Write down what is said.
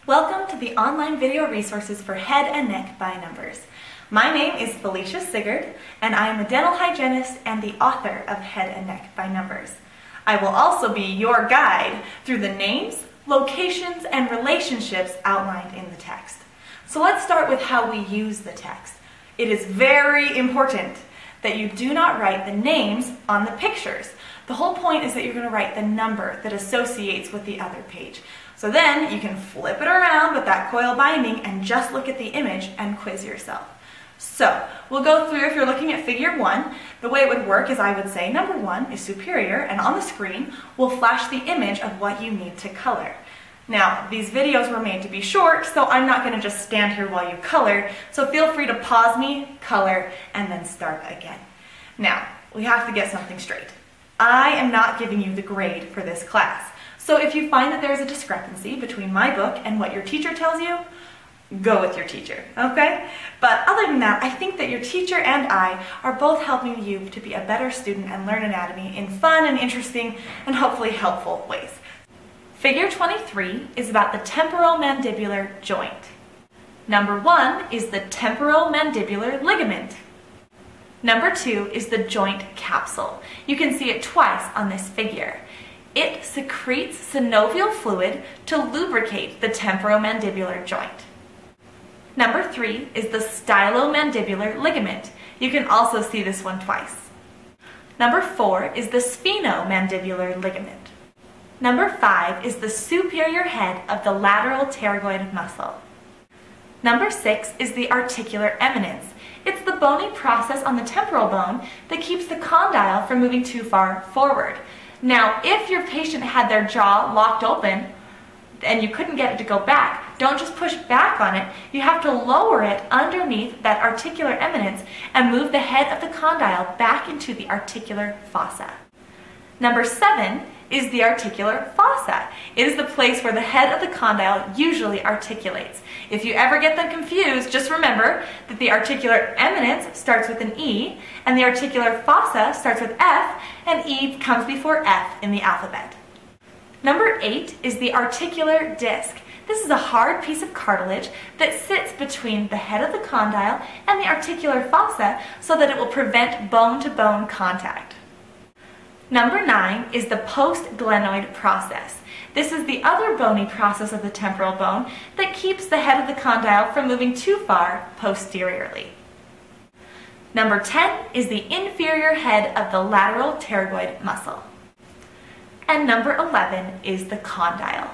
Welcome to the online video resources for head and neck by numbers. My name is Felicia Sigurd, and I am a dental hygienist and the author of Head and Neck by Numbers. I will also be your guide through the names, locations, and relationships outlined in the text. So let's start with how we use the text. It is very important that you do not write the names on the pictures. The whole point is that you're going to write the number that associates with the other page. So then you can flip it around with that coil binding and just look at the image and quiz yourself. So we'll go through, if you're looking at figure 1, the way it would work is I would say number 1 is superior, and on the screen will flash the image of what you need to color. Now, these videos were made to be short, so I'm not going to just stand here while you color, so feel free to pause me, color, and then start again. Now, we have to get something straight. I am not giving you the grade for this class. So if you find that there's a discrepancy between my book and what your teacher tells you, go with your teacher, okay? But other than that, I think that your teacher and I are both helping you to be a better student and learn anatomy in fun and interesting and hopefully helpful ways. Figure 23 is about the temporomandibular joint. Number 1 is the temporomandibular ligament. Number 2 is the joint capsule. You can see it twice on this figure. It secretes synovial fluid to lubricate the temporomandibular joint. Number 3 is the stylomandibular ligament. You can also see this one twice. Number 4 is the sphenomandibular ligament. Number 5 is the superior head of the lateral pterygoid muscle. Number 6 is the articular eminence. It's the bony process on the temporal bone that keeps the condyle from moving too far forward. Now, if your patient had their jaw locked open and you couldn't get it to go back, don't just push back on it. You have to lower it underneath that articular eminence and move the head of the condyle back into the articular fossa. Number 7 is the articular fossa. It is the place where the head of the condyle usually articulates. If you ever get them confused, just remember that the articular eminence starts with an E, and the articular fossa starts with F, and E comes before F in the alphabet. Number 8 is the articular disc. This is a hard piece of cartilage that sits between the head of the condyle and the articular fossa so that it will prevent bone-to-bone contact. Number 9 is the postglenoid process. This is the other bony process of the temporal bone that keeps the head of the condyle from moving too far posteriorly. Number 10 is the inferior head of the lateral pterygoid muscle. And number 11 is the condyle.